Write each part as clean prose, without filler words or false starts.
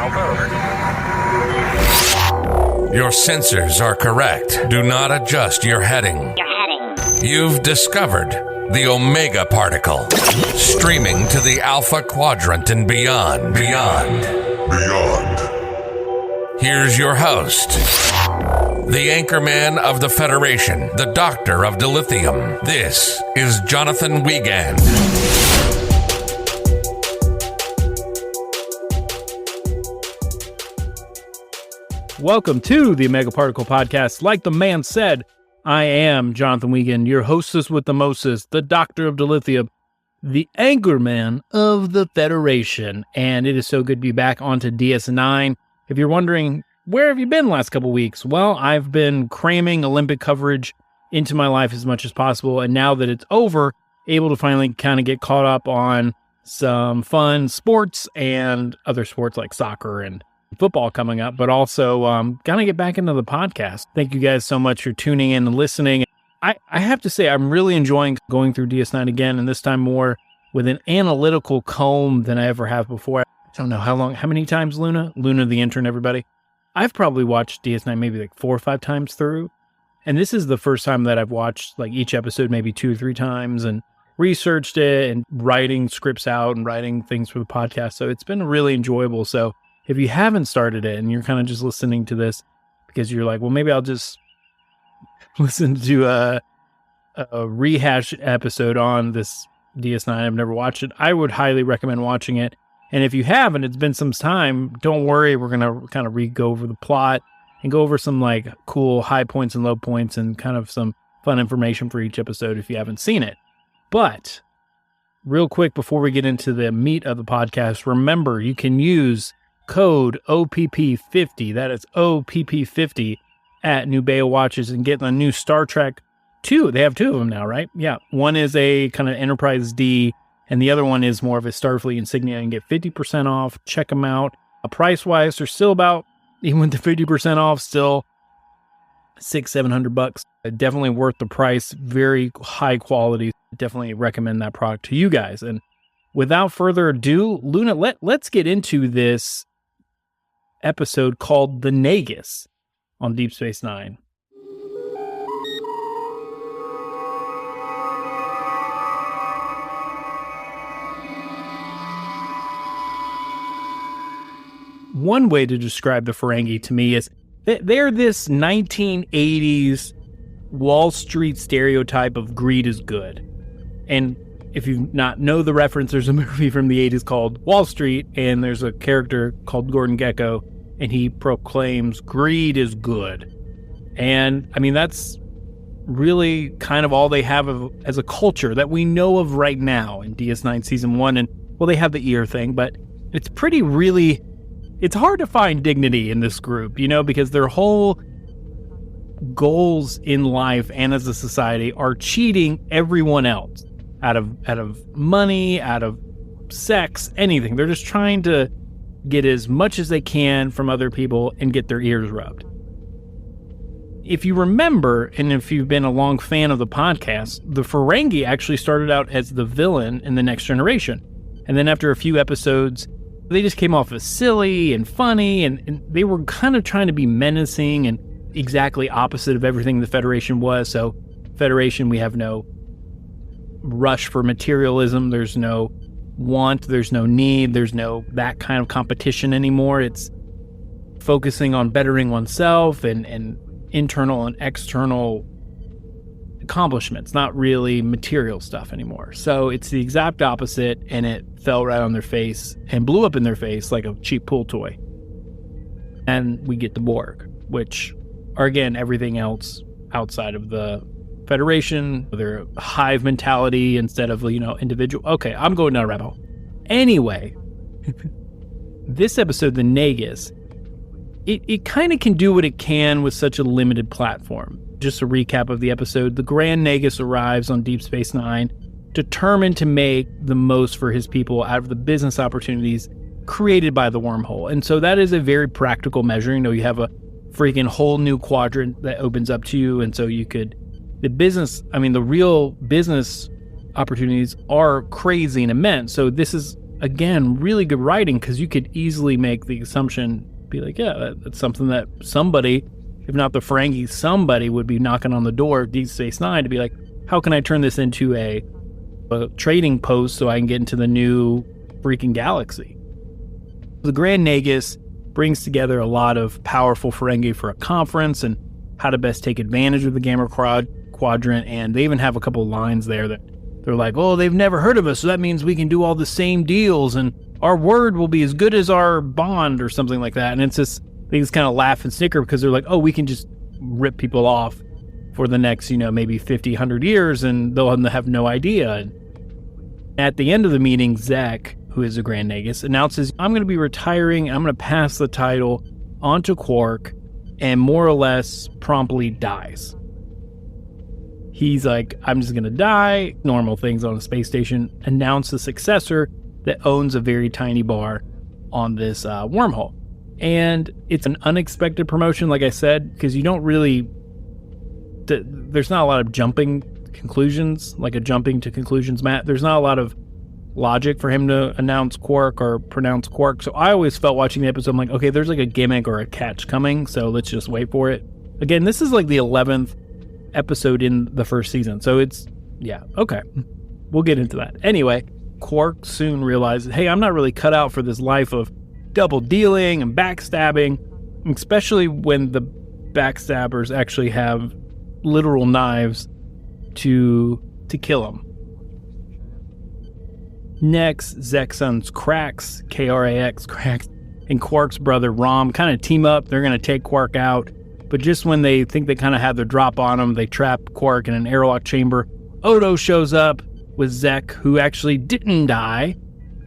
Your sensors are correct. Do not adjust your heading. You've discovered the Omega Particle, streaming to the Alpha Quadrant and beyond. Here's your host, the anchorman of the Federation, the Doctor of Dilithium. This is Jonathan Wiegand. Welcome to the Omega Particle Podcast. Like the man said, I am Jonathan Wiegand, your hostess with the mostest, the Doctor of Dilithium, the anchorman of the Federation. And it is so good to be back onto DS9. If you're wondering, where have you been the last couple weeks? Well, I've been cramming Olympic coverage into my life as much as possible. And now that it's over, able to finally kind of get caught up on some fun sports and other sports like soccer and football coming up, but also gonna get back into the podcast. Thank you guys so much for tuning in and listening. I have to say, I'm really enjoying going through DS9 again, and this time more with an analytical comb than I ever have before. I don't know how many times, Luna the intern, everybody. I've probably watched DS9 maybe like 4 or 5 times through, and this is the first time that I've watched like each episode maybe 2 or 3 times and researched it and writing scripts out and writing things for the podcast. So it's been really enjoyable. So if you haven't started it and you're kind of just listening to this because you're like, well, maybe I'll just listen to a rehash episode on this DS9. I've never watched it. I would highly recommend watching it. And if you haven't, it's been some time, don't worry. We're going to kind of go over the plot and go over some like cool high points and low points and kind of some fun information for each episode if you haven't seen it. But real quick, before we get into the meat of the podcast, remember you can use code OPP50, that is OPP50 at Nubeo Watches and get the new Star Trek 2. They have 2 of them now, right? Yeah. One is a kind of Enterprise D, and the other one is more of a Starfleet insignia, and get 50% off. Check them out. Price-wise, they're still about, even with the 50% off, still $600-700. Definitely worth the price. Very high quality. Definitely recommend that product to you guys. And without further ado, Luna, let's get into this episode called The Nagus on Deep Space Nine. One way to describe the Ferengi to me is they're this 1980s Wall Street stereotype of greed is good. And if you not know the reference, there's a movie from the 80s called Wall Street, and there's a character called Gordon Gekko, and he proclaims greed is good. And I mean, that's really kind of all they have as a culture that we know of right now in DS9 Season 1. And, well, they have the ear thing, but it's it's hard to find dignity in this group, you know, because their whole goals in life and as a society are cheating everyone else out of money, out of sex, anything. They're just trying to get as much as they can from other people and get their ears rubbed. If you remember, and if you've been a long fan of the podcast, the Ferengi actually started out as the villain in The Next Generation. And then after a few episodes, they just came off as silly and funny, and they were kind of trying to be menacing and exactly opposite of everything the Federation was. So Federation, we have no rush for materialism. There's no want, there's no need, there's no that kind of competition anymore. It's focusing on bettering oneself and internal and external accomplishments, not really material stuff anymore. So it's the exact opposite, and it fell right on their face and blew up in their face like a cheap pool toy. And we get the Borg, which are, again, everything else outside of the Federation. Their hive mentality instead of, individual. Okay, I'm going down a rabbit hole. Anyway, this episode, The Nagus, it kind of can do what it can with such a limited platform. Just a recap of the episode. The Grand Nagus arrives on Deep Space Nine, determined to make the most for his people out of the business opportunities created by the wormhole. And so that is a very practical measure. You have a freaking whole new quadrant that opens up to you. And so the real business opportunities are crazy and immense. So this is again, really good writing, because you could easily make the assumption, be like, yeah, that's something that somebody, if not the Ferengi, somebody would be knocking on the door of Deep Space Nine to be like, how can I turn this into a trading post so I can get into the new freaking galaxy? The Grand Nagus brings together a lot of powerful Ferengi for a conference and how to best take advantage of the Gamma Quadrant, and they even have a couple of lines there that they're like, oh, they've never heard of us, so that means we can do all the same deals, and our word will be as good as our bond, or something like that. And it's just, they just kind of laugh and snicker, because they're like, oh, we can just rip people off for the next, maybe 50, 100 years, and they'll have no idea. And at the end of the meeting, Zek, who is a Grand Nagus, announces, I'm going to be retiring, I'm going to pass the title onto Quark, and more or less promptly dies. He's like, I'm just going to die, normal things on a space station, announce the successor that owns a very tiny bar on this wormhole. And it's an unexpected promotion, like I said, because you don't really, there's not a lot of jumping conclusions, like a jumping to conclusions mat. There's not a lot of logic for him to announce Quark or pronounce Quark. So I always felt watching the episode, I'm like, okay, there's like a gimmick or a catch coming, so let's just wait for it. Again, this is like the 11th episode in the first season, so it's, yeah, okay, we'll get into that. Anyway, Quark soon realizes, hey, I'm not really cut out for this life of double dealing and backstabbing, especially when the backstabbers actually have literal knives to kill him. Next, Zek's sons Krax, K-R-A-X, Krax, and Quark's brother Rom kind of team up. They're going to take Quark out, but just when they think they kind of have their drop on him, they trap Quark in an airlock chamber. Odo shows up with Zek, who actually didn't die,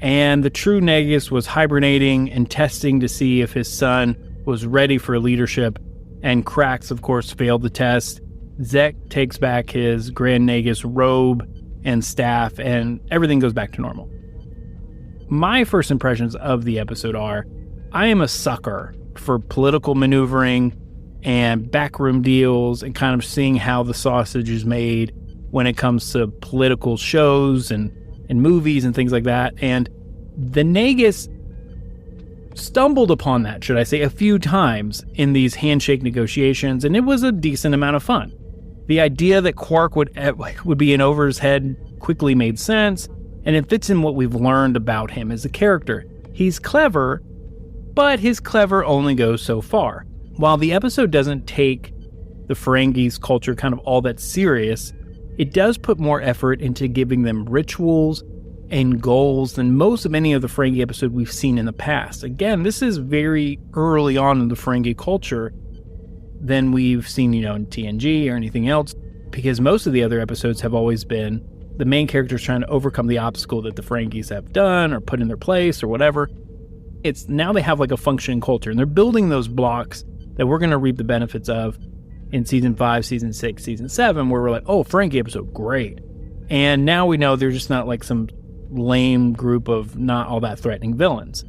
and the true Nagus was hibernating and testing to see if his son was ready for leadership, and Krax, of course, failed the test. Zek takes back his Grand Nagus robe and staff, and everything goes back to normal. My first impressions of the episode are, I am a sucker for political maneuvering and backroom deals and kind of seeing how the sausage is made when it comes to political shows and movies and things like that. And the Nagus stumbled upon that, should I say, a few times in these handshake negotiations, and it was a decent amount of fun. The idea that Quark would be in over his head quickly made sense, and it fits in what we've learned about him as a character. He's clever, but his clever only goes so far. While the episode doesn't take the Ferengi's culture kind of all that serious, it does put more effort into giving them rituals and goals than most of any of the Ferengi episode we've seen in the past. Again, this is very early on in the Ferengi culture than we've seen, in TNG or anything else, because most of the other episodes have always been the main characters trying to overcome the obstacle that the Ferengis have done or put in their place or whatever. It's now they have like a functioning culture, and they're building those blocks that we're going to reap the benefits of in season 5, season 6, season 7, where we're like, oh, Ferengi episode, great. And now we know they're just not like some lame group of not all that threatening villains.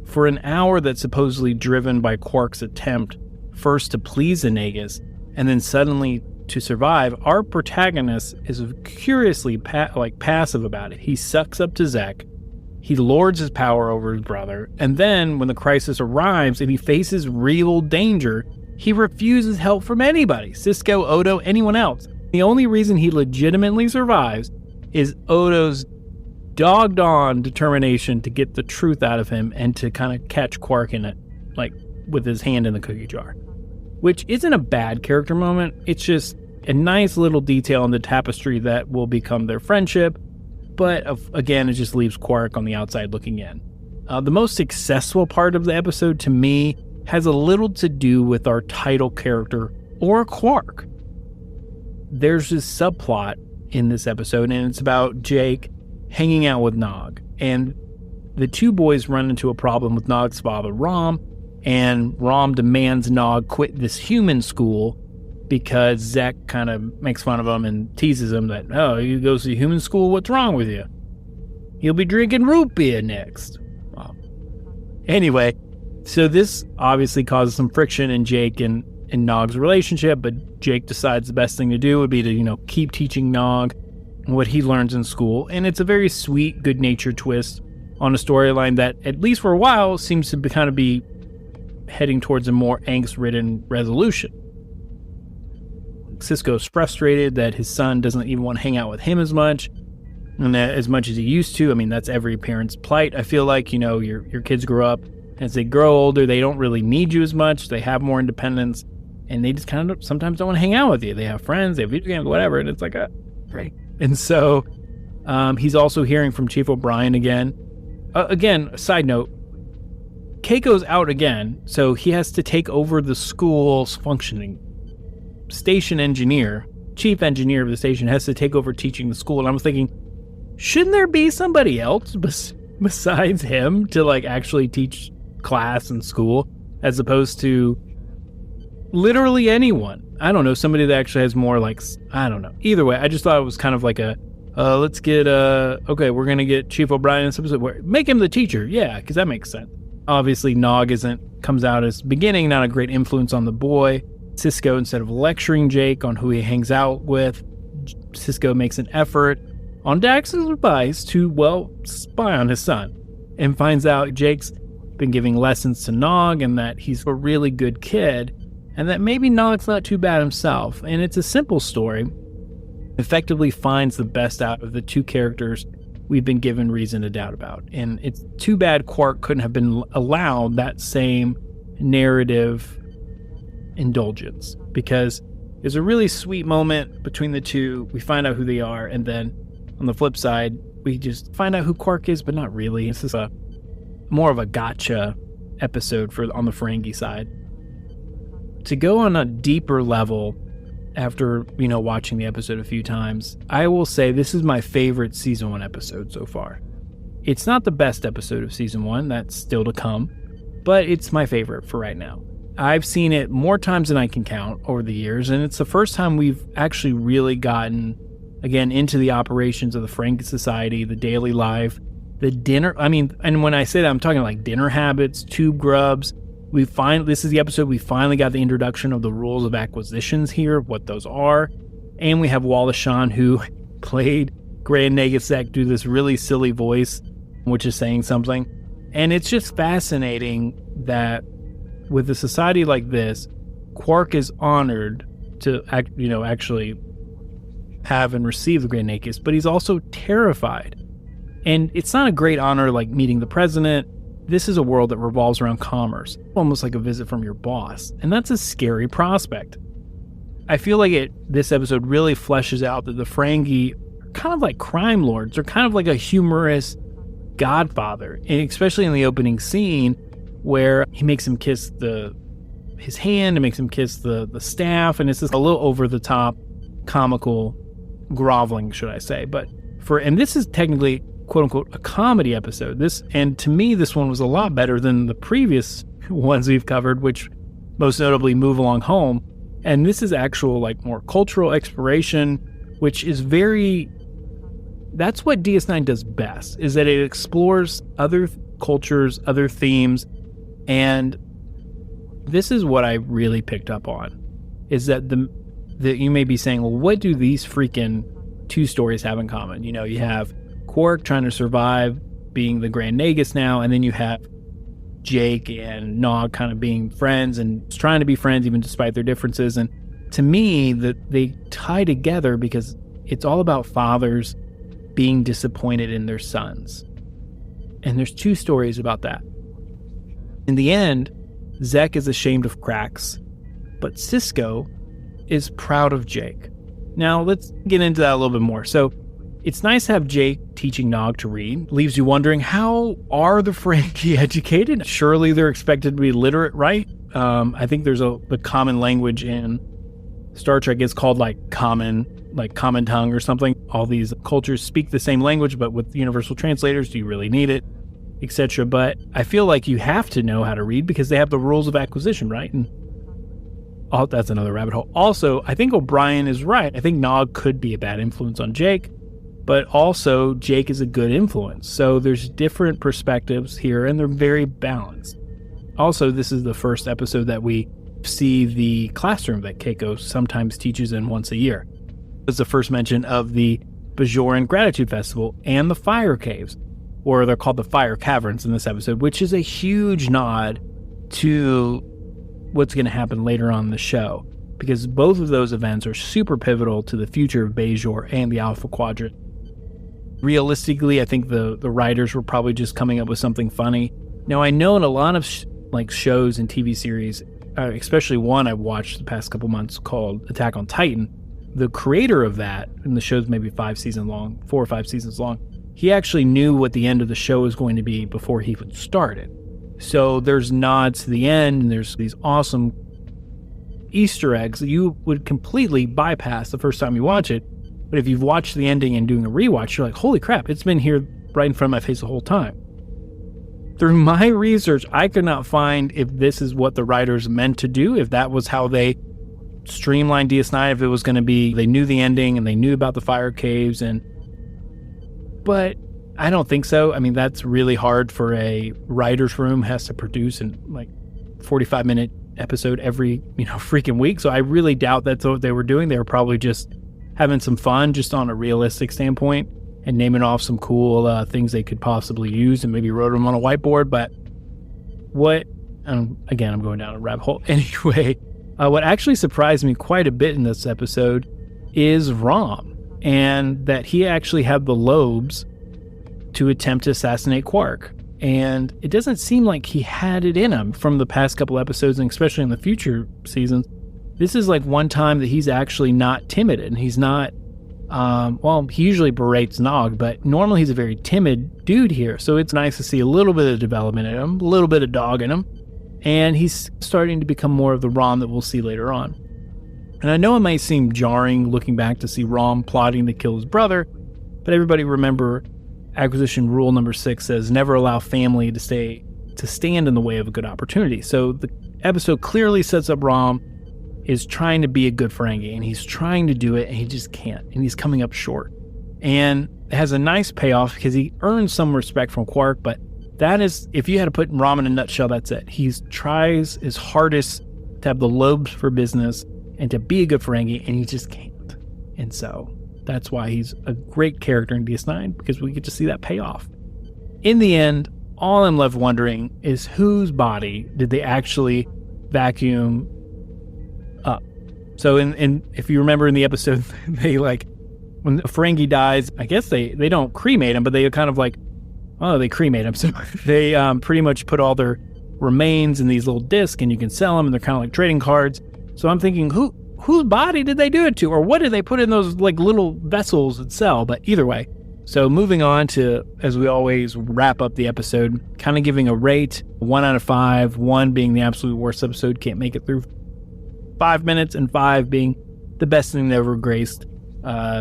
For an hour that's supposedly driven by Quark's attempt first to please the Nagus, and then suddenly to survive, our protagonist is curiously passive about it. He sucks up to Zek, he lords his power over his brother, and then when the crisis arrives and he faces real danger, he refuses help from anybody, Sisko, Odo, anyone else. The only reason he legitimately survives is Odo's dogged-on determination to get the truth out of him and to kind of catch Quark in it, like with his hand in the cookie jar. Which isn't a bad character moment, it's just a nice little detail in the tapestry that will become their friendship, but again, it just leaves Quark on the outside looking in. The most successful part of the episode, to me, has a little to do with our title character, or Quark. There's this subplot in this episode, and it's about Jake hanging out with Nog, and the two boys run into a problem with Nog's father, Rom, and Rom demands Nog quit this human school because Zek kind of makes fun of him and teases him that, oh, you go to human school, what's wrong with you? You'll be drinking root beer next. Well, anyway, so this obviously causes some friction in Jake and Nog's relationship, but Jake decides the best thing to do would be to, keep teaching Nog what he learns in school, and it's a very sweet, good-natured twist on a storyline that, at least for a while, seems to kind of be heading towards a more angst-ridden resolution. Sisko's frustrated that his son doesn't even want to hang out with him as much, and that as much as he used to. I mean, that's every parent's plight. I feel like, your kids grow up, as they grow older, they don't really need you as much. They have more independence, and they just kind of sometimes don't want to hang out with you. They have friends, they have video games, whatever, and it's like, great. And so he's also hearing from Chief O'Brien again. Again, side note, Keiko's out again, so he has to take over the school's functioning. Station engineer, chief engineer of the station, has to take over teaching the school. And I was thinking, shouldn't there be somebody else besides him to actually teach class and school, as opposed to literally anyone? I don't know, somebody that actually has more I don't know. Either way, I just thought it was kind of like let's get okay, we're gonna get Chief O'Brien in this episode. Make him the teacher, yeah, because that makes sense. Obviously, Nog comes out as beginning, not a great influence on the boy. Sisko, instead of lecturing Jake on who he hangs out with, Sisko makes an effort on Dax's advice to, spy on his son, and finds out Jake's been giving lessons to Nog and that he's a really good kid, and that maybe Nog's not too bad himself. And it's a simple story. Effectively finds the best out of the two characters we've been given reason to doubt about. And it's too bad Quark couldn't have been allowed that same narrative indulgence, because there's a really sweet moment between the two. We find out who they are, and then on the flip side, we just find out who Quark is, but not really. This is more of a gotcha episode on the Ferengi side. To go on a deeper level, after watching the episode a few times, I will say this is my favorite season 1 episode so far. It's not the best episode of season 1, that's still to come, but it's my favorite for right now. I've seen it more times than I can count over the years, and it's the first time we've actually really gotten, again, into the operations of the Ferengi society, the daily life, the dinner. I mean, and when I say that, I'm talking like dinner habits, tube grubs. This is the episode we finally got the introduction of the rules of acquisitions here, what those are. And we have Wallace Shawn, who played Grand Nagus Zek, do this really silly voice, which is saying something. And it's just fascinating that with a society like this, Quark is honored to actually have and receive the Grand Nagus, but he's also terrified. And it's not a great honor like meeting the president. This is a world that revolves around commerce, almost like a visit from your boss. And that's a scary prospect. I feel like this episode really fleshes out that the Ferengi are kind of like crime lords. They're kind of like a humorous godfather, and especially in the opening scene where he makes him kiss his hand and makes him kiss the staff, and it's just a little over the top, comical groveling, should I say. And this is technically, quote unquote, a comedy episode. And to me, this one was a lot better than the previous ones we've covered, which most notably Move Along Home. And this is actual more cultural exploration, which is that's what DS9 does best, is that it explores other cultures, other themes. And this is what I really picked up on, is that that you may be saying, well, what do these freaking two stories have in common? You have Quark trying to survive, being the Grand Nagus now, and then you have Jake and Nog kind of being friends and trying to be friends even despite their differences. And to me, that they tie together because it's all about fathers being disappointed in their sons. And there's two stories about that. In the end, Zek is ashamed of Krax, but Sisko is proud of Jake. Now, let's get into that a little bit more. So, it's nice to have Jake teaching Nog to read. Leaves you wondering, how are the Ferengi educated? Surely they're expected to be literate, right? I think there's the common language in Star Trek is called common tongue or something. All these cultures speak the same language, but with universal translators, do you really need it? Etc. But I feel like you have to know how to read because they have the rules of acquisition, right? And that's another rabbit hole. Also, I think O'Brien is right. I think Nog could be a bad influence on Jake, but also Jake is a good influence. So there's different perspectives here, and they're very balanced. Also, this is the first episode that we see the classroom that Keiko sometimes teaches in once a year. It's the first mention of the Bajoran Gratitude Festival and the fire caves, or they're called the Fire Caverns in this episode, which is a huge nod to what's going to happen later on in the show, because both of those events are super pivotal to the future of Bajor and the Alpha Quadrant. Realistically, I think the writers were probably just coming up with something funny. Now, I know in a lot of shows and TV series, especially one I've watched the past couple months called Attack on Titan, the creator of that, and the show's maybe 4 or 5 seasons long, he actually knew what the end of the show was going to be before he even started. So there's nods to the end, and there's these awesome Easter eggs that you would completely bypass the first time you watch it. But if you've watched the ending and doing a rewatch, you're like, holy crap, it's been here right in front of my face the whole time. Through my research, I could not find if this is what the writers meant to do, if that was how they streamlined DS9, if it was going to be, they knew the ending and they knew about the fire caves, but I don't think so. I mean, that's really hard for a writer's room, has to produce an 45-minute episode every, freaking week. So I really doubt that's what they were doing. They were probably just having some fun, just on a realistic standpoint, and naming off some cool things they could possibly use, and maybe wrote them on a whiteboard. But again, I'm going down a rabbit hole. Anyway, what actually surprised me quite a bit in this episode is Rom, and that he actually had the lobes to attempt to assassinate Quark. And it doesn't seem like he had it in him from the past couple episodes, and especially in the future seasons. This is like one time that he's actually not timid, and he's not, he usually berates Nog, but normally he's a very timid dude here. So it's nice to see a little bit of development in him, a little bit of dog in him, and he's starting to become more of the Rom that we'll see later on. And I know it might seem jarring looking back to see Rom plotting to kill his brother, but everybody remember acquisition rule number 6 says never allow family to stand in the way of a good opportunity. So the episode clearly sets up Rom is trying to be a good Ferengi, and he's trying to do it, and he just can't, and he's coming up short. And it has a nice payoff because he earns some respect from Quark, but that is, if you had to put Rom in a nutshell, that's it. He tries his hardest to have the lobes for business and to be a good Ferengi, and he just can't. And so that's why he's a great character in DS9, because we get to see that payoff. In the end, all I'm left wondering is whose body did they actually vacuum up? So if you remember in the episode, they when a Ferengi dies, I guess they don't cremate him, but they kind of they cremate him. So they pretty much put all their remains in these little discs, and you can sell them, and they're kind of like trading cards. So I'm thinking, whose body did they do it to? Or what did they put in those little vessels and sell? But either way. So moving on to, as we always wrap up the episode, kind of giving a rate, 1 out of 5, 1 being the absolute worst episode, can't make it through 5 minutes, and 5 being the best thing that ever graced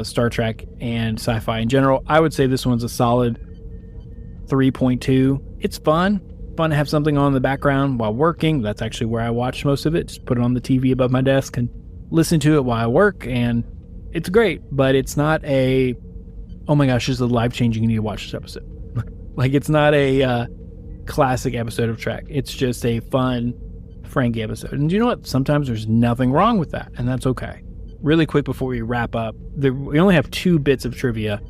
Star Trek and sci-fi in general. I would say this one's a solid 3.2. It's fun to have something on in the background while working. That's actually where I watch most of it. Just put it on the TV above my desk and listen to it while I work, and it's great, but it's not a, oh my gosh, this is life-changing, you need to watch this episode. It's not a classic episode of Trek. It's just a fun Ferengi episode. And you know what? Sometimes there's nothing wrong with that, and that's okay. Really quick before we wrap up, we only have 2 bits of trivia.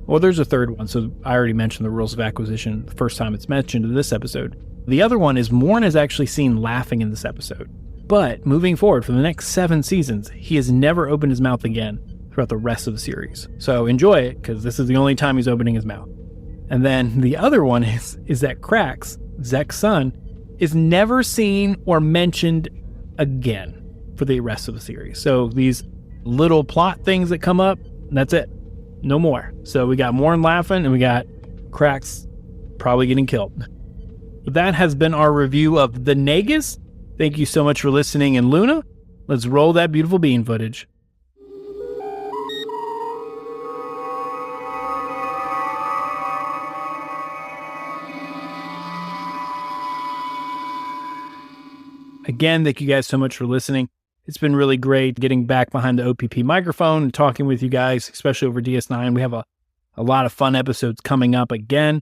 Well, there's a third one, so I already mentioned the rules of acquisition the first time it's mentioned in this episode. The other one is Morn is actually seen laughing in this episode. But moving forward for the next 7 seasons, he has never opened his mouth again throughout the rest of the series. So enjoy it, because this is the only time he's opening his mouth. And then the other one is that Krax, Zek's son, is never seen or mentioned again for the rest of the series. So these little plot things that come up, that's it. No more. So we got Morn laughing, and we got Krax probably getting killed. But that has been our review of The Nagus. Thank you so much for listening. And Luna, let's roll that beautiful bean footage. Again, thank you guys so much for listening. It's been really great getting back behind the OPP microphone and talking with you guys, especially over DS9. We have a lot of fun episodes coming up again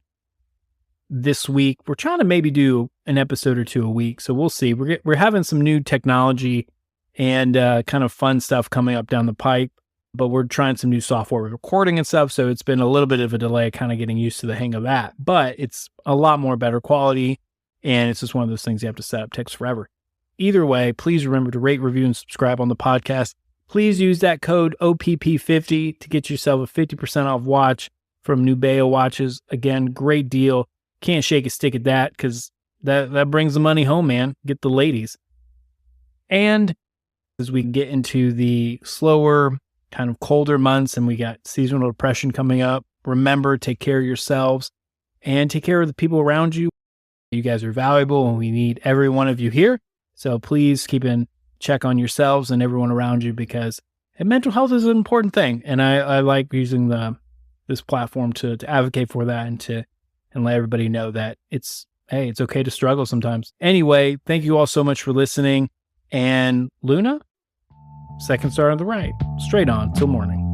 this week. We're trying to maybe do an episode or 2 a week, so we'll see. We're having some new technology and kind of fun stuff coming up down the pipe. but we're trying some new software with recording and stuff. So it's been a little bit of a delay kind of getting used to the hang of that, but it's a lot more better quality. And it's just one of those things you have to set up. Takes forever. Either way, please remember to rate, review, and subscribe on the podcast. Please use that code OPP50 to get yourself a 50% off watch from Nubeo watches. Again, great deal. Can't shake a stick at that because that brings the money home, man. Get the ladies. And as we get into the slower, kind of colder months and we got seasonal depression coming up, remember, take care of yourselves and take care of the people around you. You guys are valuable and we need every one of you here. So please keep in check on yourselves and everyone around you because mental health is an important thing. And I like using this platform to advocate for that and let everybody know that it's okay to struggle sometimes. Anyway, thank you all so much for listening. And Luna, second star on the right, straight on till morning.